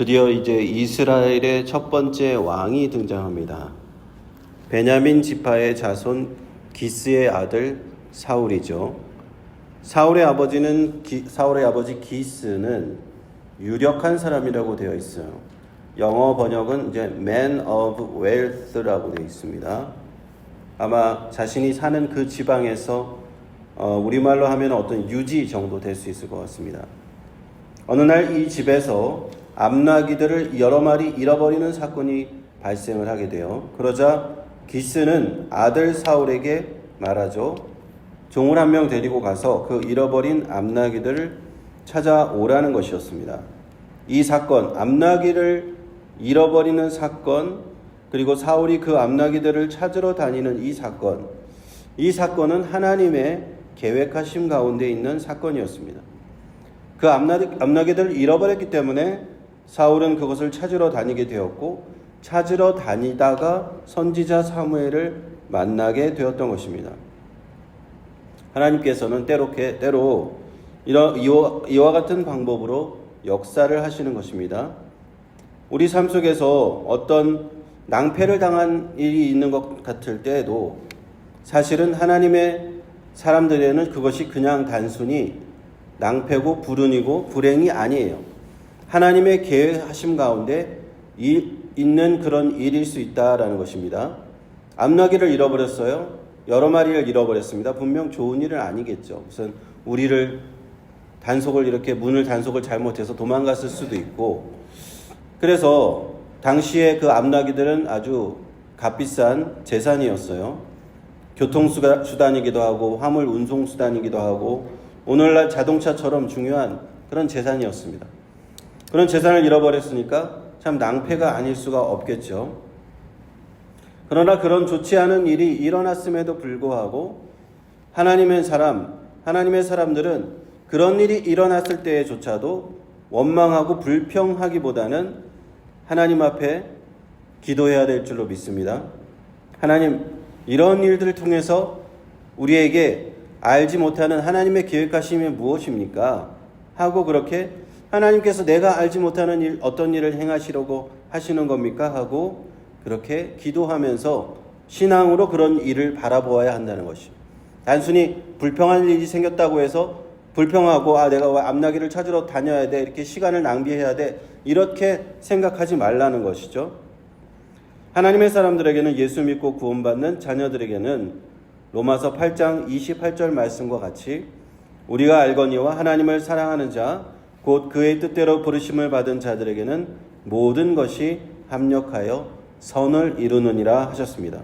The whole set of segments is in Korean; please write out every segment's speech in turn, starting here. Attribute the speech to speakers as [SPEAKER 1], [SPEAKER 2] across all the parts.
[SPEAKER 1] 드디어 이제 이스라엘의 첫 번째 왕이 등장합니다. 베냐민 지파의 자손 기스의 아들 사울이죠. 사울의 아버지 기스는 유력한 사람이라고 되어 있어요. 영어 번역은 이제 Man of Wealth라고 되어 있습니다. 아마 자신이 사는 그 지방에서 우리말로 하면 어떤 유지 정도 될 수 있을 것 같습니다. 어느 날 이 집에서 암나귀들을 여러 마리 잃어버리는 사건이 발생을 하게 돼요. 그러자 기스는 아들 사울에게 말하죠. 종을 한 명 데리고 가서 그 잃어버린 암나귀들을 찾아오라는 것이었습니다. 이 사건, 암나귀를 잃어버리는 사건, 그리고 사울이 그 암나귀들을 찾으러 다니는 이 사건은 하나님의 계획하심 가운데 있는 사건이었습니다. 그 암나귀들을 잃어버렸기 때문에 사울은 그것을 찾으러 다니게 되었고, 찾으러 다니다가 선지자 사무엘을 만나게 되었던 것입니다. 하나님께서는 때로 이와 같은 방법으로 역사를 하시는 것입니다. 우리 삶 속에서 어떤 낭패를 당한 일이 있는 것 같을 때에도 사실은 하나님의 사람들에는 그것이 그냥 단순히 낭패고 불운이고 불행이 아니에요. 하나님의 계획하심 가운데 있는 그런 일일 수 있다라는 것입니다. 암나귀를 잃어버렸어요. 여러 마리를 잃어버렸습니다. 분명 좋은 일은 아니겠죠. 우선 우리를 문을 단속을 잘못해서 도망갔을 수도 있고, 그래서 당시에 그 암나귀들은 아주 값비싼 재산이었어요. 교통수단이기도 하고 화물 운송수단이기도 하고 오늘날 자동차처럼 중요한 그런 재산이었습니다. 그런 재산을 잃어버렸으니까 참 낭패가 아닐 수가 없겠죠. 그러나 그런 좋지 않은 일이 일어났음에도 불구하고 하나님의 사람들은 그런 일이 일어났을 때조차도 원망하고 불평하기보다는 하나님 앞에 기도해야 될 줄로 믿습니다. 하나님, 이런 일들을 통해서 우리에게 알지 못하는 하나님의 계획하심이 무엇입니까? 하고 그렇게 하나님께서 내가 알지 못하는 어떤 일을 행하시려고 하시는 겁니까? 하고 그렇게 기도하면서 신앙으로 그런 일을 바라보아야 한다는 것이죠. 단순히 불평한 일이 생겼다고 해서 불평하고 내가 암나귀를 찾으러 다녀야 돼, 이렇게 시간을 낭비해야 돼, 이렇게 생각하지 말라는 것이죠. 하나님의 사람들에게는, 예수 믿고 구원받는 자녀들에게는 로마서 8장 28절 말씀과 같이 우리가 알거니와 하나님을 사랑하는 자 곧 그의 뜻대로 부르심을 받은 자들에게는 모든 것이 합력하여 선을 이루느니라 하셨습니다.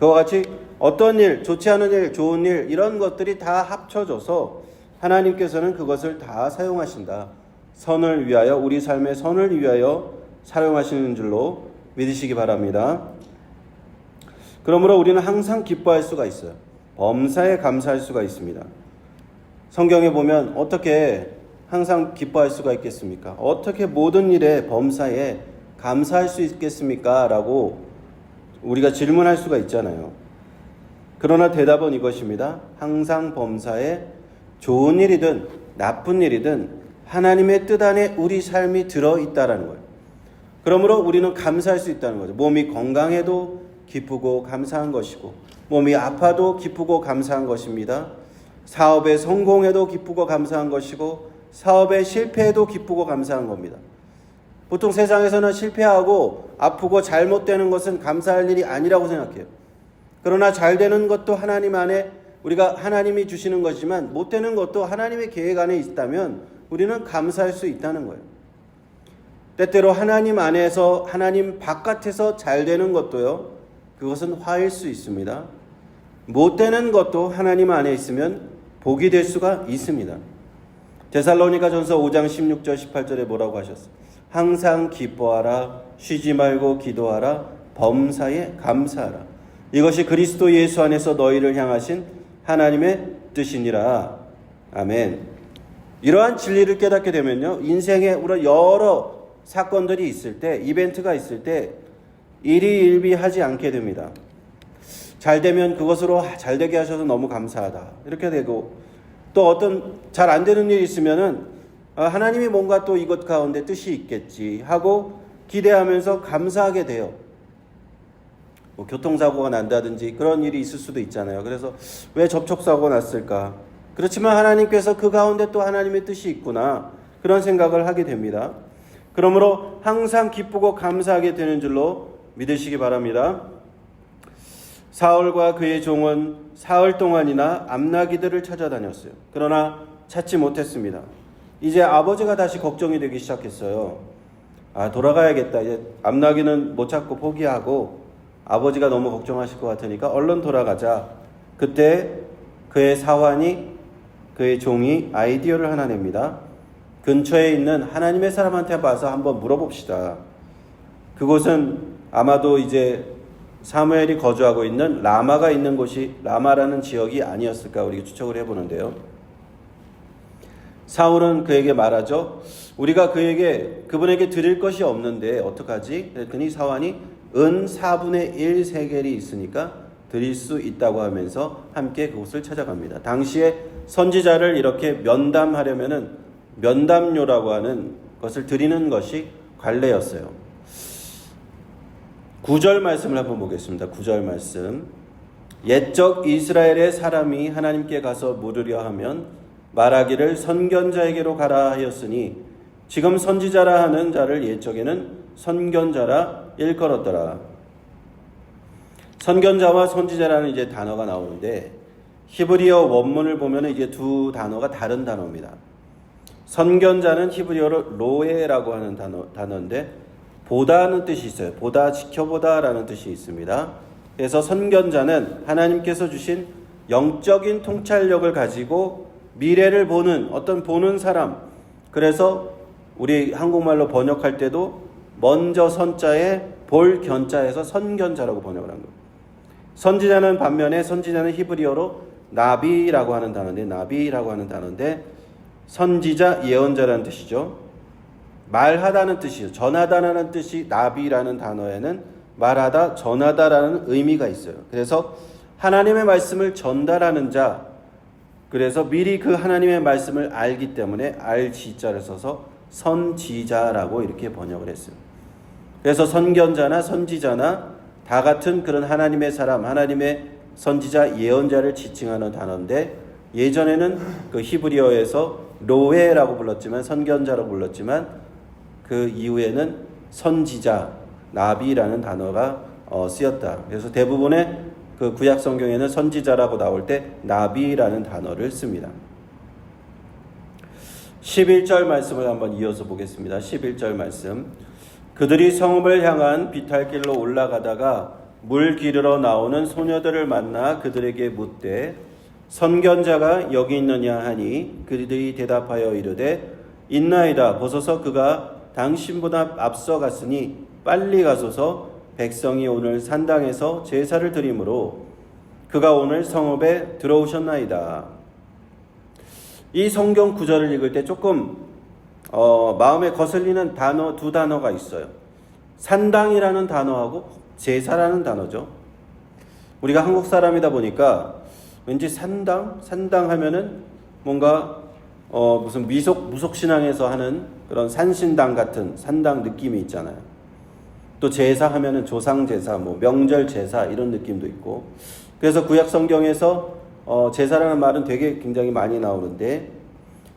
[SPEAKER 1] 그와 같이 어떤 일, 좋지 않은 일, 좋은 일, 이런 것들이 다 합쳐져서 하나님께서는 그것을 다 사용하신다. 선을 위하여, 우리 삶의 선을 위하여 사용하시는 줄로 믿으시기 바랍니다. 그러므로 우리는 항상 기뻐할 수가 있어요. 범사에 감사할 수가 있습니다. 성경에 보면 어떻게 항상 기뻐할 수가 있겠습니까? 어떻게 모든 일에 범사에 감사할 수 있겠습니까? 라고 우리가 질문할 수가 있잖아요. 그러나 대답은 이것입니다. 항상 범사에 좋은 일이든 나쁜 일이든 하나님의 뜻 안에 우리 삶이 들어있다라는 거예요. 그러므로 우리는 감사할 수 있다는 거죠. 몸이 건강해도 기쁘고 감사한 것이고, 몸이 아파도 기쁘고 감사한 것입니다. 사업에 성공해도 기쁘고 감사한 것이고, 사업에 실패해도 기쁘고 감사한 겁니다. 보통 세상에서는 실패하고 아프고 잘못되는 것은 감사할 일이 아니라고 생각해요. 그러나 잘 되는 것도 하나님 안에 하나님이 주시는 것이지만 못되는 것도 하나님의 계획 안에 있다면 우리는 감사할 수 있다는 거예요. 때때로 하나님 안에서, 하나님 바깥에서 잘 되는 것도요, 그것은 화일 수 있습니다. 못되는 것도 하나님 안에 있으면 복이 될 수가 있습니다. 데살로니가전서 5장 16절 18절에 뭐라고 하셨어요? 항상 기뻐하라, 쉬지 말고 기도하라, 범사에 감사하라. 이것이 그리스도 예수 안에서 너희를 향하신 하나님의 뜻이니라. 아멘. 이러한 진리를 깨닫게 되면요, 인생에 여러 사건들이 있을 때, 이벤트가 있을 때 일희일비하지 않게 됩니다. 잘 되면 그것으로 잘 되게 하셔서 너무 감사하다, 이렇게 되고, 또 어떤 잘 안 되는 일이 있으면은 하나님이 뭔가 또 이것 가운데 뜻이 있겠지 하고 기대하면서 감사하게 돼요. 뭐 교통사고가 난다든지 그런 일이 있을 수도 있잖아요. 그래서 왜 접촉사고가 났을까? 그렇지만 하나님께서 그 가운데 또 하나님의 뜻이 있구나, 그런 생각을 하게 됩니다. 그러므로 항상 기쁘고 감사하게 되는 줄로 믿으시기 바랍니다. 사울과 그의 종은 사흘 동안이나 암나기들을 찾아다녔어요. 그러나 찾지 못했습니다. 이제 아버지가 다시 걱정이 되기 시작했어요. 돌아가야겠다. 이제 암나기는 못 찾고 포기하고 아버지가 너무 걱정하실 것 같으니까 얼른 돌아가자. 그때 그의 사환이, 그의 종이 아이디어를 하나 냅니다. 근처에 있는 하나님의 사람한테 봐서 한번 물어봅시다. 그곳은 아마도 이제 사무엘이 거주하고 있는 라마가 있는 곳이, 라마라는 지역이 아니었을까 우리가 추측을 해보는데요. 사울은 그에게 말하죠. 우리가 그분에게 드릴 것이 없는데 어떡하지? 그랬더니 사환이 은 4분의 1 세겔이 있으니까 드릴 수 있다고 하면서 함께 그곳을 찾아갑니다. 당시에 선지자를 이렇게 면담하려면은 면담료라고 하는 것을 드리는 것이 관례였어요. 9절 말씀을 한번 보겠습니다. 9절 말씀. 옛적 이스라엘의 사람이 하나님께 가서 물으려 하면 말하기를 선견자에게로 가라 하였으니 지금 선지자라 하는 자를 옛적에는 선견자라 일컬었더라. 선견자와 선지자라는 이제 단어가 나오는데 히브리어 원문을 보면 이제 두 단어가 다른 단어입니다. 선견자는 히브리어로 로에라고 하는 단어인데 보다는 뜻이 있어요. 보다, 지켜보다라는 뜻이 있습니다. 그래서 선견자는 하나님께서 주신 영적인 통찰력을 가지고 미래를 보는 보는 사람. 그래서 우리 한국말로 번역할 때도 먼저 선자에 볼 견자에서 선견자라고 번역을 한 거예요. 선지자는 반면에 선지자는 히브리어로 나비라고 하는 단어인데 선지자, 예언자라는 뜻이죠. 말하다는 뜻이죠. 전하다라는 뜻이 나비라는 단어에는 말하다, 전하다라는 의미가 있어요. 그래서 하나님의 말씀을 전달하는 자, 그래서 미리 그 하나님의 말씀을 알기 때문에 알지자를 써서 선지자라고 이렇게 번역을 했어요. 그래서 선견자나 선지자나 다 같은 그런 하나님의 사람, 하나님의 선지자, 예언자를 지칭하는 단어인데 예전에는 그 히브리어에서 로에라고 불렀지만 선견자라고 불렀지만 그 이후에는 선지자, 나비라는 단어가 쓰였다. 그래서 대부분의 그 구약 성경에는 선지자라고 나올 때 나비라는 단어를 씁니다. 11절 말씀을 한번 이어서 보겠습니다. 11절 말씀. 그들이 성읍을 향한 비탈길로 올라가다가 물 기르러 나오는 소녀들을 만나 그들에게 묻되 선견자가 여기 있느냐 하니 그들이 대답하여 이르되 있나이다. 보소서 그가 당신보다 앞서 갔으니 빨리 가소서. 백성이 오늘 산당에서 제사를 드리므로 그가 오늘 성읍에 들어오셨나이다. 이 성경 구절을 읽을 때 조금 마음에 거슬리는 두 단어가 있어요. 산당이라는 단어하고 제사라는 단어죠. 우리가 한국 사람이다 보니까 왠지 산당 하면은 뭔가 무슨 무속신앙에서 하는 그런 산신당 같은 산당 느낌이 있잖아요. 또 제사 하면은 조상제사, 명절 제사 이런 느낌도 있고. 그래서 구약 성경에서 제사라는 말은 굉장히 많이 나오는데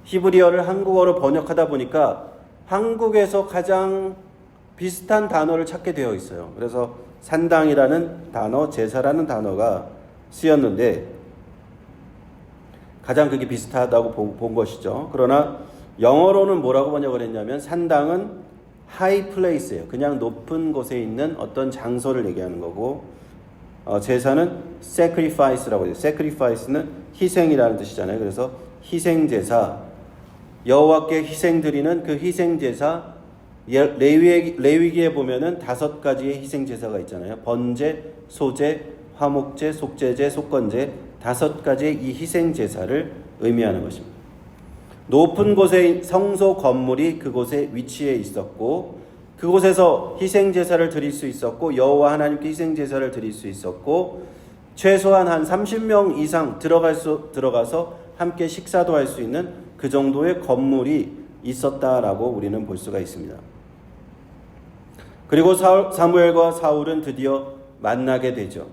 [SPEAKER 1] 히브리어를 한국어로 번역하다 보니까 한국에서 가장 비슷한 단어를 찾게 되어 있어요. 그래서 산당이라는 단어, 제사라는 단어가 쓰였는데 가장 그게 비슷하다고 본 것이죠. 그러나 영어로는 뭐라고 번역을 했냐면 산당은 high place예요. 그냥 높은 곳에 있는 어떤 장소를 얘기하는 거고 제사는 sacrifice라고 해요. sacrifice는 희생이라는 뜻이잖아요. 그래서 희생제사, 여호와께 희생드리는 그 희생제사, 레위기에 보면은 5가지의 희생제사가 있잖아요. 번제, 소제, 화목제, 속죄제, 속건제 5가지의 이 희생제사를 의미하는 것입니다. 높은 곳에 성소 건물이 그곳에 위치해 있었고 그곳에서 희생제사를 드릴 수 있었고 여호와 하나님께 희생제사를 드릴 수 있었고 최소한 한 30명 이상 들어가서 함께 식사도 할 수 있는 그 정도의 건물이 있었다라고 우리는 볼 수가 있습니다. 그리고 사무엘과 사울은 드디어 만나게 되죠.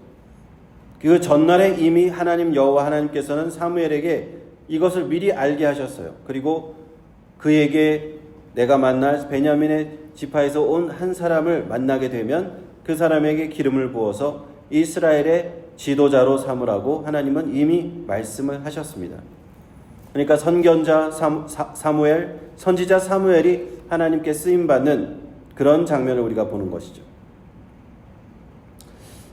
[SPEAKER 1] 그 전날에 이미 하나님 여호와 하나님께서는 사무엘에게 이것을 미리 알게 하셨어요. 그리고 그에게 내가 만날 베냐민의 지파에서 온 한 사람을 만나게 되면 그 사람에게 기름을 부어서 이스라엘의 지도자로 삼으라고 하나님은 이미 말씀을 하셨습니다. 그러니까 선견자 사무엘, 선지자 사무엘이 하나님께 쓰임받는 그런 장면을 우리가 보는 것이죠.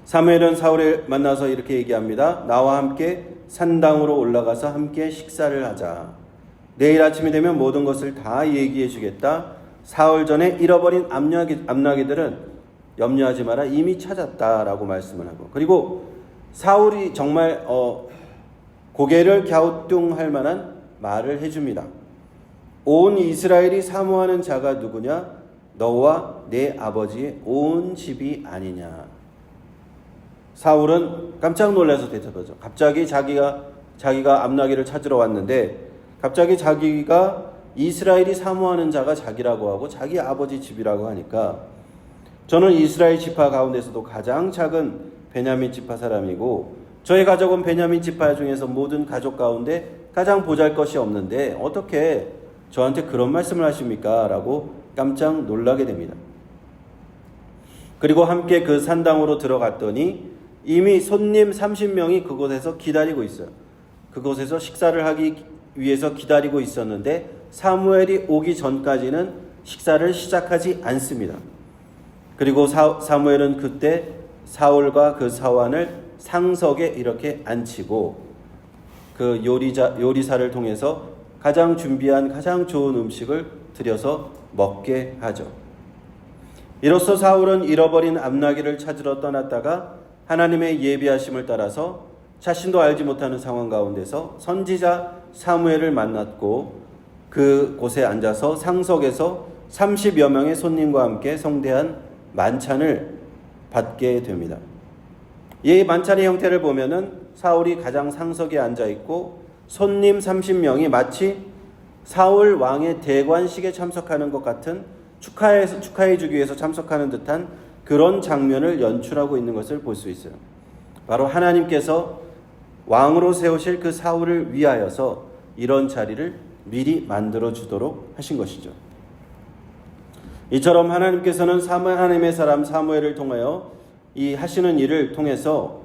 [SPEAKER 1] 사무엘은 사울을 만나서 이렇게 얘기합니다. 나와 함께 산당으로 올라가서 함께 식사를 하자. 내일 아침이 되면 모든 것을 다 얘기해 주겠다. 사흘 전에 잃어버린 암나기들은 염려하지 마라. 이미 찾았다라고 말씀을 하고, 그리고 사울이 정말 고개를 갸우뚱할 만한 말을 해줍니다. 온 이스라엘이 사모하는 자가 누구냐? 너와 내 아버지의 온 집이 아니냐. 사울은 깜짝 놀라서 대답하죠. 갑자기 자기가 암나기를 찾으러 왔는데 갑자기 자기가 이스라엘이 사모하는 자가 자기라고 하고 자기 아버지 집이라고 하니까, 저는 이스라엘 지파 가운데서도 가장 작은 베냐민 지파 사람이고 저희 가족은 베냐민 지파 중에서 모든 가족 가운데 가장 보잘것이 없는데 어떻게 저한테 그런 말씀을 하십니까? 라고 깜짝 놀라게 됩니다. 그리고 함께 그 산당으로 들어갔더니 이미 손님 30명이 그곳에서 기다리고 있어요. 그곳에서 식사를 하기 위해서 기다리고 있었는데 사무엘이 오기 전까지는 식사를 시작하지 않습니다. 그리고 사무엘은 그때 사울과 그 사환을 상석에 이렇게 앉히고 그 요리사를 통해서 가장 준비한 가장 좋은 음식을 들여서 먹게 하죠. 이로써 사울은 잃어버린 암나기를 찾으러 떠났다가 하나님의 예비하심을 따라서 자신도 알지 못하는 상황 가운데서 선지자 사무엘을 만났고 그곳에 앉아서 상석에서 30여 명의 손님과 함께 성대한 만찬을 받게 됩니다. 이 만찬의 형태를 보면은 사울이 가장 상석에 앉아 있고 손님 30명이 마치 사울 왕의 대관식에 참석하는 것 같은 축하해 주기 위해서 참석하는 듯한 그런 장면을 연출하고 있는 것을 볼 수 있어요. 바로 하나님께서 왕으로 세우실 그 사울을 위하여서 이런 자리를 미리 만들어 주도록 하신 것이죠. 이처럼 하나님께서는 하나님의 사람 사무엘을 통하여 이 하시는 일을 통해서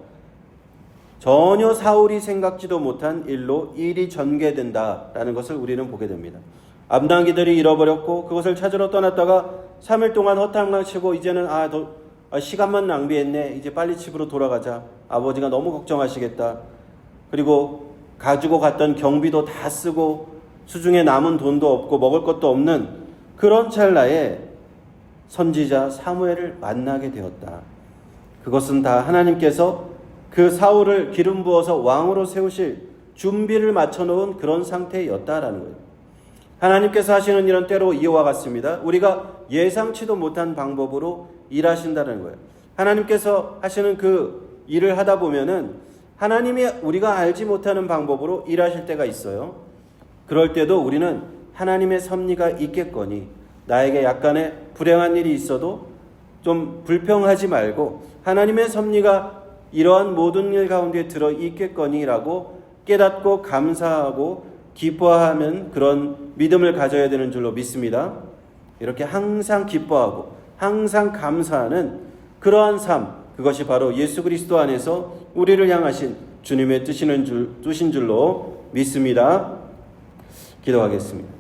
[SPEAKER 1] 전혀 사울이 생각지도 못한 일로 일이 전개된다라는 것을 우리는 보게 됩니다. 암나기들이 잃어버렸고 그것을 찾으러 떠났다가 3일 동안 허탕치고 이제는 시간만 낭비했네. 이제 빨리 집으로 돌아가자. 아버지가 너무 걱정하시겠다. 그리고 가지고 갔던 경비도 다 쓰고 수중에 남은 돈도 없고 먹을 것도 없는 그런 찰나에 선지자 사무엘을 만나게 되었다. 그것은 다 하나님께서 그 사울을 기름 부어서 왕으로 세우실 준비를 맞춰놓은 그런 상태였다라는 거예요. 하나님께서 하시는 일은 때로 이와 같습니다. 우리가 예상치도 못한 방법으로 일하신다는 거예요. 하나님께서 하시는 그 일을 하다 보면은 하나님이 우리가 알지 못하는 방법으로 일하실 때가 있어요. 그럴 때도 우리는 하나님의 섭리가 있겠거니 나에게 약간의 불행한 일이 있어도 좀 불평하지 말고 하나님의 섭리가 이러한 모든 일 가운데 들어 있겠거니라고 깨닫고 감사하고 기뻐하면 그런 믿음을 가져야 되는 줄로 믿습니다. 이렇게 항상 기뻐하고 항상 감사하는 그러한 삶, 그것이 바로 예수 그리스도 안에서 우리를 향하신 주님의 뜻인 줄로 믿습니다. 기도하겠습니다.